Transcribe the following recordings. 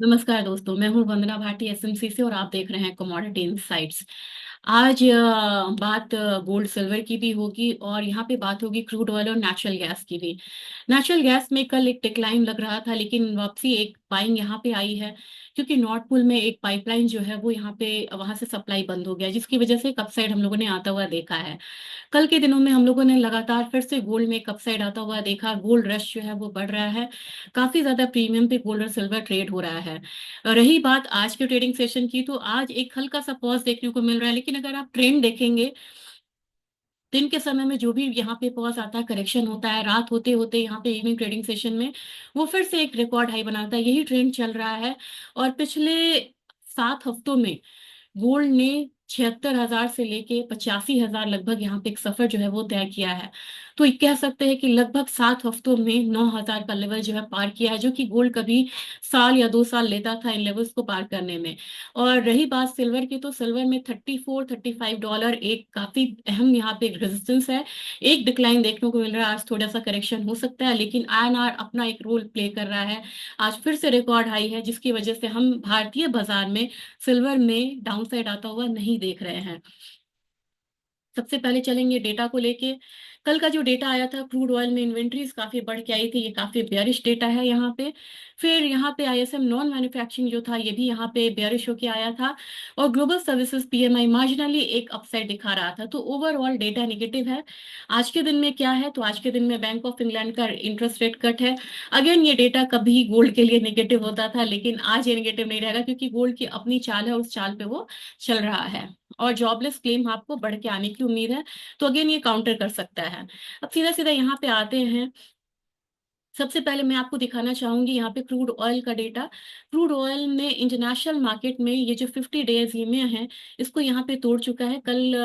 नमस्कार दोस्तों, मैं हूं वंदना भाटी एसएमसी से और आप देख रहे हैं कमोडिटी इनसाइट्स। आज बात गोल्ड सिल्वर की भी होगी और यहाँ पे बात होगी क्रूड ऑयल और नेचुरल गैस की भी। नेचुरल गैस में कल एक डिक्लाइन लग रहा था, लेकिन वापसी एक बाइंग यहाँ पे आई है, क्योंकि नॉर्थ पोल में एक पाइपलाइन जो है वो यहाँ पे वहां से सप्लाई बंद हो गया, जिसकी वजह से एक अपसाइड हम लोगों ने आता हुआ देखा है। कल के दिनों में हम लोगों ने लगातार फिर से गोल्ड में एक अपसाइड आता हुआ देखा। गोल्ड रश जो है वो बढ़ रहा है। काफी ज्यादा प्रीमियम पे गोल्ड और सिल्वर ट्रेड हो रहा है। रही बात आज के ट्रेडिंग सेशन की, तो आज एक हल्का सा पॉज देखने को मिल रहा है, लेकिन अगर आप ट्रेंड देखेंगे, दिन के समय में जो भी यहाँ पे पॉज आता है, करेक्शन होता है, रात होते होते यहाँ पे इवनिंग ट्रेडिंग सेशन में वो फिर से एक रिकॉर्ड हाई बनाता है। यही ट्रेंड चल रहा है। और पिछले 7 हफ्तों में गोल्ड ने 76,000 से लेके 85,000 लगभग यहाँ पे एक सफर जो है वो तय किया है। तो ये कह सकते हैं कि लगभग 7 हफ्तों में 9,000 का लेवल जो है पार किया है, जो कि गोल्ड कभी साल या 2 साल लेता था इन लेवल्स को पार करने में। और रही बात सिल्वर की, तो सिल्वर में $34-35 एक काफी अहम यहाँ पे रेजिस्टेंस है। एक डिक्लाइन देखने को मिल रहा है। आज थोड़ा सा करेक्शन हो सकता है, लेकिन आईएनआर अपना एक रोल प्ले कर रहा है। आज फिर से रिकॉर्ड हाई है, जिसकी वजह से हम भारतीय बाजार में सिल्वर में डाउनसाइड आता हुआ नहीं देख रहे हैं। सबसे पहले चलेंगे डेटा को लेके। कल का जो डेटा आया था, क्रूड ऑयल में इन्वेंट्रीज काफी बढ़ के आई थी, ये काफी बेयरिश डेटा है यहाँ पे। फिर यहाँ पे आईएसएम नॉन मैन्युफैक्चरिंग जो था, ये भी यहाँ पे बेयरिश होके आया था। और ग्लोबल सर्विसेज पीएमआई मार्जिनली एक अपसाइड दिखा रहा था। तो ओवरऑल डेटा नेगेटिव है। आज के दिन में क्या है, तो आज के दिन में बैंक ऑफ इंग्लैंड का इंटरेस्ट रेट कट है। अगेन ये डेटा कभी गोल्ड के लिए नेगेटिव होता था, लेकिन आज ये नेगेटिव नहीं रहेगा, क्योंकि गोल्ड की अपनी चाल है, उस चाल पे वो चल रहा है। और जॉबलेस क्लेम आपको बढ़ के आने की उम्मीद है, तो अगेन ये काउंटर कर सकता है। अब सीधा सीधा यहाँ पे आते हैं। सबसे पहले मैं आपको दिखाना चाहूंगी यहाँ पे क्रूड ऑयल का डेटा। क्रूड ऑयल में इंटरनेशनल मार्केट में ये जो 50 डेज ये में है, इसको यहाँ पे तोड़ चुका है। कल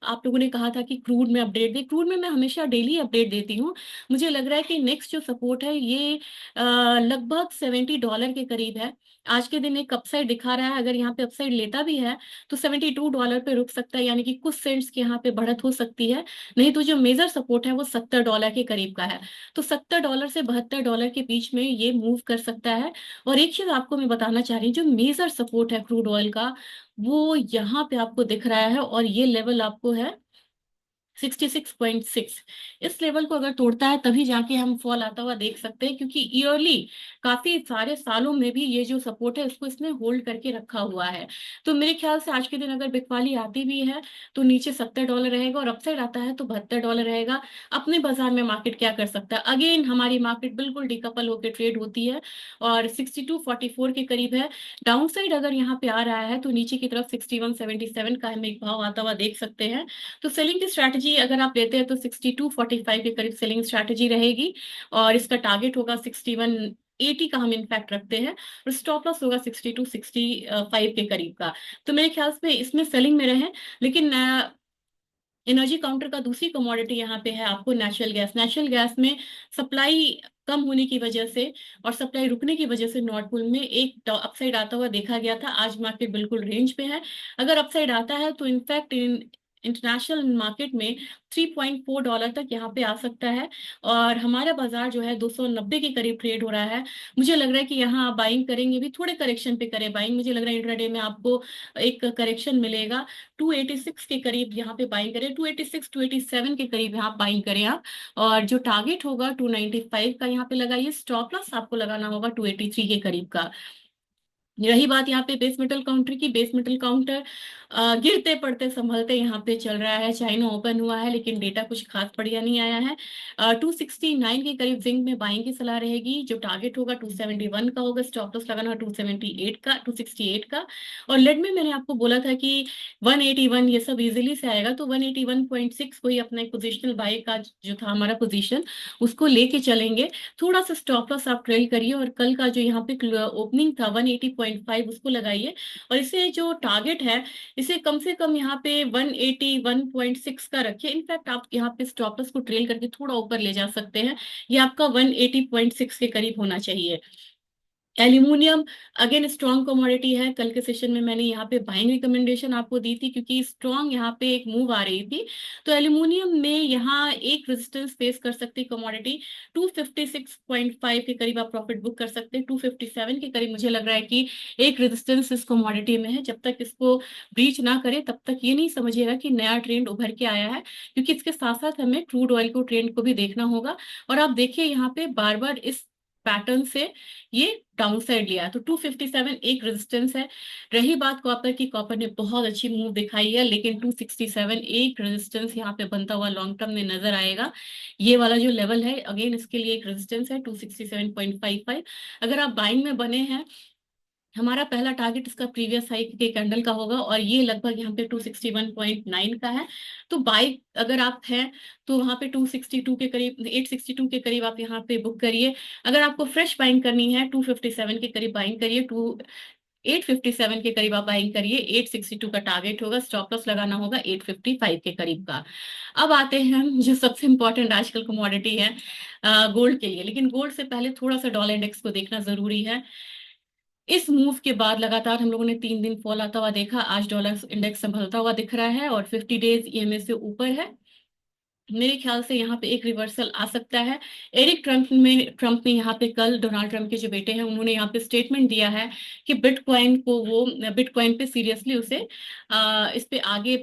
आप लोगों ने कहा था कि क्रूड में अपडेट दे। क्रूड में मैं हमेशा डेली अपडेट देती हूँ। मुझे लग रहा है कि नेक्स्ट जो सपोर्ट है ये लगभग $70 के करीब है। आज के दिन एक अपसाइड दिखा रहा है। अगर यहाँ पे अपसाइड लेता भी है तो $72 पे रुक सकता है, यानी कि कुछ सेंट्स की यहाँ पे बढ़त हो सकती है। नहीं तो जो मेजर सपोर्ट है वो $70 के करीब का है। तो $70 से $72 के बीच में ये मूव कर सकता है। और एक चीज आपको मैं बताना चाह रही हूँ, जो मेजर सपोर्ट है क्रूड ऑयल का, वो यहाँ पे आपको दिख रहा है। और ये लेवल आपको है 66.6। इस लेवल को अगर तोड़ता है तभी जाके हम फॉल आता हुआ देख सकते हैं, क्योंकि ईयरली काफी सारे सालों में भी ये जो सपोर्ट है उसको इसने होल्ड करके रखा हुआ है। तो मेरे ख्याल से आज के दिन अगर बिकवाली आती भी है तो नीचे $70 रहेगा, और अपसाइड आता है तो $72 रहेगा। अपने बाजार में मार्केट क्या कर सकता है? अगेन हमारी मार्केट बिल्कुल डिकपल होकर ट्रेड होती है और 62.44 के करीब है। डाउन साइड अगर यहाँ पे आ रहा है तो नीचे की तरफ 61.77 का हम एक भाव आता हुआ देख सकते हैं। तो सेलिंग की स्ट्रैटेजी अगर आप लेते हैं तो 62.45 के करीब सेलिंग स्ट्रैटेजी रहेगी। और इसका टारगेट होगा 61.80 का हम इनफैक्ट रखते हैं। और स्टॉप लॉस होगा 62-65 के करीब का। तो मेरे ख्याल से इसमें सेलिंग में रहे। लेकिन एनर्जी काउंटर का दूसरी कमोडिटी यहाँ पे है आपको नेचुरल गैस। नेचुरल गैस में सप्लाई कम होने की वजह से और सप्लाई रुकने की वजह से नॉर्थ पोल में एक अपसाइड आता हुआ देखा गया था। आज मार्केट बिल्कुल रेंज पे है। अगर अपसाइड आता है तो इनफैक्ट इंटरनेशनल मार्केट में $3.4 तक यहाँ पे आ सकता है। और हमारा बाजार जो है 290 के करीब ट्रेड हो रहा है। मुझे लग रहा है कि यहाँ आप बाइंग करेंगे भी, थोड़े करेक्शन पे करें बाइंग। मुझे लग रहा है इंट्राडे में आपको एक करेक्शन मिलेगा। 286 के करीब यहाँ पे बाइंग करें, 286 287 के करीब यहाँ बाइंग करें आप। और जो टारगेट होगा 295 का यहाँ पे लगाइए। स्टॉप लॉस आपको लगाना होगा 283 के करीब का। रही बात यहाँ पे बेस मेटल काउंटर की, बेस मेटल काउंटर गिरते पड़ते संभलते यहाँ पे चल रहा है। चाइना ओपन हुआ है, लेकिन डेटा कुछ खास बढ़िया नहीं आया है। 269 के करीब जिंक में बाइंग की सलाह रहेगी। जो टारगेट होगा 271 का होगा। स्टॉप लॉस लगाना 278 का, 268 का। और लेड में मैंने आपको बोला था कि 181 ये सब इजीली से आएगा, तो 181.6 को ही अपना एक पोजिशनल बाय का जो था हमारा पोजीशन, उसको लेके चलेंगे। थोड़ा सा स्टॉप लॉस आप ट्रेल करिए। और कल का जो यहाँ पे ओपनिंग था 180.5 उसको लगाइए। और इसे जो टारगेट है, इसे कम से कम यहाँ पे 181.6 का रखिए। इनफैक्ट आप यहाँ पे स्टॉप लॉस को ट्रेल करके थोड़ा ऊपर ले जा सकते हैं। ये आपका 180.6 के करीब होना चाहिए। एल्यूमिनियम अगेन स्ट्रॉन्ग कमोडिटी है। कल के सेशन में मैंने यहाँ पे बाइंग रिकमेंडेशन आपको दी थी क्योंकि स्ट्रॉन्ग यहाँ पे एक मूव आ रही थी। तो एल्यूमिनियम में यहाँ एक रेजिस्टेंस फेस कर सकती कमोडिटी 256.5 के करीब आप प्रॉफिट बुक कर सकते हैं। 257 के करीब मुझे लग रहा है कि एक रेजिस्टेंस इस कमोडिटी में है। जब तक इसको ब्रीच ना करे तब तक ये नहीं समझिएगा कि नया ट्रेंड उभर के आया है, क्योंकि इसके साथ साथ हमें क्रूड ऑयल को ट्रेंड को भी देखना होगा। और आप देखिए यहाँ पे बार बार इस पैटर्न से ये डाउन साइड लिया है, तो 257 एक रेजिस्टेंस है। रही बात कॉपर की, कॉपर ने बहुत अच्छी मूव दिखाई है, लेकिन 267 एक रेजिस्टेंस यहाँ पे बनता हुआ लॉन्ग टर्म में नजर आएगा। ये वाला जो लेवल है अगेन इसके लिए एक रेजिस्टेंस है 267.55। अगर आप बाइंग में बने हैं, हमारा पहला टारगेट इसका प्रीवियस हाई के कैंडल का होगा और ये लगभग यहाँ पे 261.9 का है। तो बाई अगर आप हैं तो वहाँ पे 262 के करीब, 862 के करीब आप यहाँ पे बुक करिए। अगर आपको फ्रेश बाइंग करनी है 257 के करीब बाइंग करिए, 857 के करीब आप बाइंग करिए। 862 का टारगेट होगा, स्टॉप लॉस लगाना होगा 855 के करीब का। अब आते हैं हम जो सबसे इंपॉर्टेंट आजकल कमोडिटी है गोल्ड के लिए, लेकिन गोल्ड से पहले थोड़ा सा डॉलर इंडेक्स को देखना जरूरी है। इस मूव के बाद लगातार हम लोगों ने 3 दिन फॉल आता हुआ देखा। आज डॉलर इंडेक्स संभलता हुआ दिख रहा है और 50 डेज ईएमए से ऊपर है। मेरे ख्याल से यहाँ पे एक रिवर्सल आ सकता है। एरिक ट्रम्प ने यहाँ पे कल, डोनाल्ड ट्रम्प के जो बेटे हैं, उन्होंने यहाँ पे स्टेटमेंट दिया है कि बिटकॉइन को वो, बिटकॉइन पे सीरियसली उसे इस पे आगे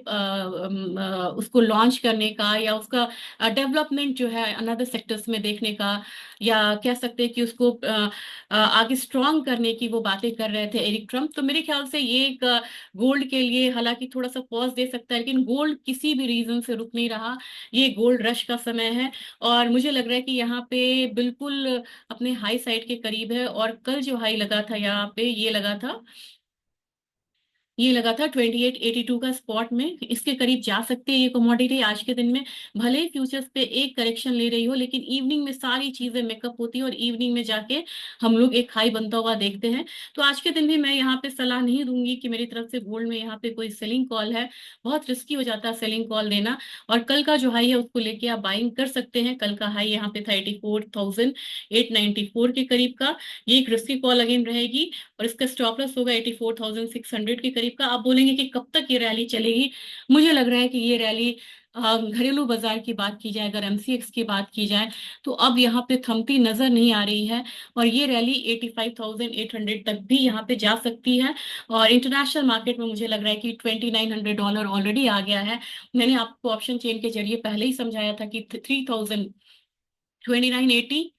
उसको लॉन्च करने का या उसका डेवलपमेंट जो है अनदर सेक्टर्स में देखने का, या कह सकते हैं कि उसको आगे स्ट्रॉन्ग करने की वो बातें कर रहे थे एरिक ट्रम्प। तो मेरे ख्याल से ये एक गोल्ड के लिए हालांकि थोड़ा सा पॉज दे सकता है, लेकिन गोल्ड किसी भी रीजन से रुक नहीं रहा। ये गोल्ड रश का समय है और मुझे लग रहा है कि यहाँ पे बिल्कुल अपने हाई साइड के करीब है। और कल जो हाई लगा था यहाँ पे, ये लगा था 2882 का स्पॉट में, इसके करीब जा सकते हैं ये कमोडिटी आज के दिन में। भले ही फ्यूचर्स पे एक करेक्शन ले रही हो, लेकिन इवनिंग में सारी चीजें मेकअप होती है और इवनिंग में जाके हम लोग एक हाई बनता हुआ देखते हैं। तो आज के दिन भी मैं यहाँ पे सलाह नहीं दूंगी कि मेरी तरफ से गोल्ड में यहाँ पे कोई सेलिंग कॉल है। बहुत रिस्की हो जाता है सेलिंग कॉल देना। और कल का जो हाई है उसको लेके आप बाइंग कर सकते हैं। कल का हाई यहाँ पे था 84,894 के करीब का। ये एक रिस्की कॉल अगेन रहेगी और इसका स्टॉप लॉस होगा 84,600 के करीब का। आप बोलेंगे कि कब तक ये रैली चलेगी? मुझे लग रहा है कि ये रैली, घरेलू बाजार की बात की जाए, अगर एमसीएक्स की बात की जाए, तो अब यहाँ पे थमती नजर नहीं आ रही है और ये रैली 85,800 तक भी यहाँ पे जा सकती है। और इंटरनेशनल मार्केट में मुझे लग रहा है कि $2,900 ऑलरेडी आ गया है। मैंने आपको ऑप्शन चेन के जरिए पहले ही समझाया था कि 2980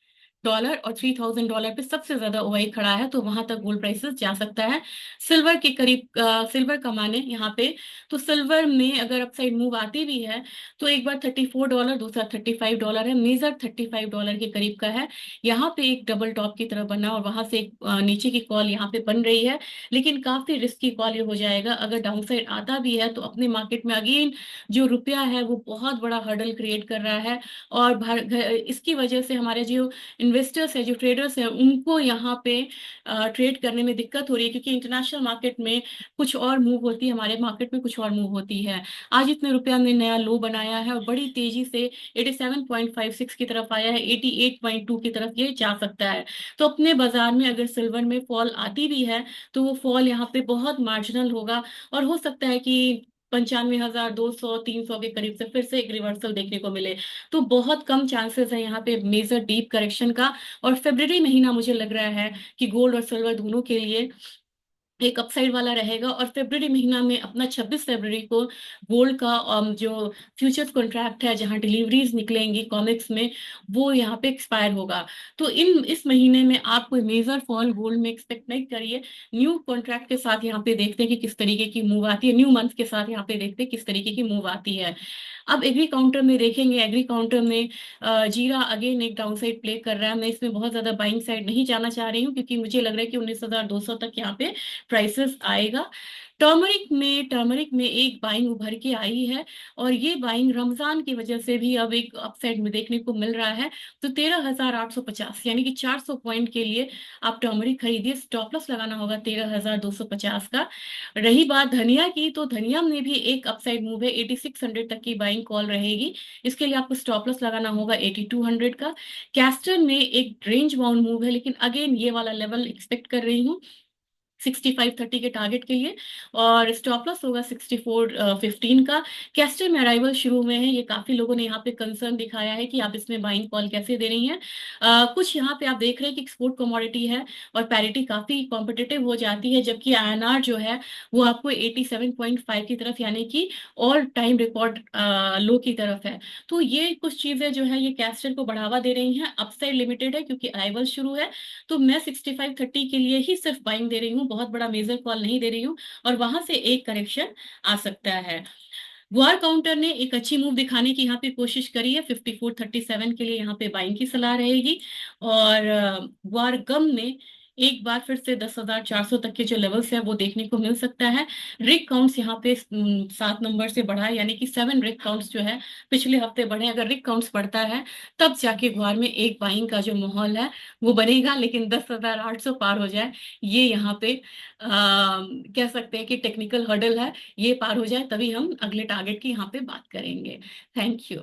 डॉलर और $3,000 पे सबसे ज्यादा ओआई खड़ा है, तो वहां तक गोल्ड प्राइसेस जा सकता है। सिल्वर के करीब, सिल्वर का माने यहाँ पे, तो सिल्वर में अगर अपसाइड मूव आती भी है तो एक बार $34, दूसरा $35 है, मेजर $35 के करीब का है। यहाँ पे एक डबल टॉप की तरफ बना और वहां से एक नीचे की कॉल यहाँ पे बन रही है, लेकिन काफी रिस्की कॉल ये हो जाएगा। अगर डाउन साइड आता भी है तो अपने मार्केट में अगेन जो रुपया है वो बहुत बड़ा हर्डल क्रिएट कर रहा है। और इसकी वजह से हमारे जो इन्वेस्टर्स है, जो ट्रेडर्स हैं, उनको यहाँ पे ट्रेड करने में दिक्कत हो रही है, क्योंकि इंटरनेशनल मार्केट में कुछ और मूव होती है, हमारे मार्केट में कुछ और मूव होती है। आज इतने रुपया ने नया लो बनाया है और बड़ी तेजी से 87.56 की तरफ आया है, 88.2 की तरफ ये जा सकता है। तो अपने बाजार में अगर सिल्वर में फॉल आती भी है तो वो फॉल यहाँ पे बहुत मार्जिनल होगा और हो सकता है कि 95,200 300 के करीब से फिर से एक रिवर्सल देखने को मिले। तो बहुत कम चांसेस है यहाँ पे मेजर डीप करेक्शन का। और फेब्रवरी महीना मुझे लग रहा है कि गोल्ड और सिल्वर दोनों के लिए एक अपसाइड वाला रहेगा। और फेब्रवरी महीना में अपना 26 फरवरी को गोल्ड का जो फ्यूचर्स कॉन्ट्रैक्ट है, जहां डिलीवरीज निकलेंगी कॉमिक्स में, वो यहाँ पे एक्सपायर होगा। तो इस महीने में आप कोई मेजर फॉल गोल्ड में एक्सपेक्ट नहीं करिए। न्यू कॉन्ट्रैक्ट के साथ यहाँ पे देखते हैं कि किस तरीके की मूव आती है, न्यू मंथ के साथ यहाँ पे देखते हैं किस तरीके की मूव आती है। अब एग्री काउंटर में देखेंगे, एग्री काउंटर में जीरा अगेन एक डाउन साइड प्ले कर रहा है। मैं इसमें बहुत ज्यादा बाइंग साइड नहीं जाना चाह रही हूँ, क्योंकि मुझे लग रहा है कि 19,200 तक यहाँ पे प्राइसेस आएगा। टर्मरिक में एक बाइंग उभर के आई है, और ये बाइंग रमजान की वजह से भी अब एक अपसाइड में देखने को मिल रहा है। तो 13,850 यानी कि 400 पॉइंट के लिए आप टर्मरिक खरीदिए। स्टॉप लॉस लगाना होगा 13,250 का। रही बात धनिया की, तो धनिया में भी एक अपसाइड मूव है, 8600 तक की बाइंग कॉल रहेगी। इसके लिए आपको स्टॉप लॉस लगाना होगा 8200 का। कैस्टर में एक रेंज बाउंड मूव है, लेकिन अगेन ये वाला लेवल एक्सपेक्ट कर रही हूँ 6530 के टारगेट के लिए, और स्टॉप लॉस होगा 6415 का। कैस्टर में अराइवल शुरू हुए हैं, ये काफी लोगों ने यहाँ पे कंसर्न दिखाया है कि आप इसमें बाइंग कॉल कैसे दे रही हैं। कुछ यहाँ पे आप देख रहे हैं कि एक्सपोर्ट कमोडिटी है और पैरिटी काफी कॉम्पिटिटिव हो जाती है, जबकि आईएनआर जो है वो आपको 87.5 की तरफ, यानी कि ऑल टाइम रिकॉर्ड लो की तरफ है। तो ये कुछ चीजें जो है ये कैस्टर को बढ़ावा दे रही हैं। अपसाइड लिमिटेड है क्योंकि अराइवल शुरू है, तो मैं 6530 के लिए ही सिर्फ बाइंग दे रही हूँ, बहुत बड़ा मेजर कॉल नहीं दे रही हूँ, और वहां से एक करेक्शन आ सकता है। गुआर काउंटर ने एक अच्छी मूव दिखाने की यहाँ पे कोशिश करी है, 5437 के लिए यहाँ पे बाइंग की सलाह रहेगी। और गुआर गम ने एक बार फिर से 10,400 तक के जो लेवल्स है वो देखने को मिल सकता है। रिग काउंट्स यहाँ पे 7 नंबर से बढ़ा है, यानी कि 7 रिग काउंट्स जो है पिछले हफ्ते बढ़े। अगर रिग काउंट्स बढ़ता है तब जाके गुआर में एक बाइंग का जो माहौल है वो बनेगा, लेकिन 10,800 पार हो जाए, ये यहाँ पे कह सकते हैं कि टेक्निकल हर्डल है। ये पार हो जाए तभी हम अगले टारगेट की यहाँ पे बात करेंगे। Thank you.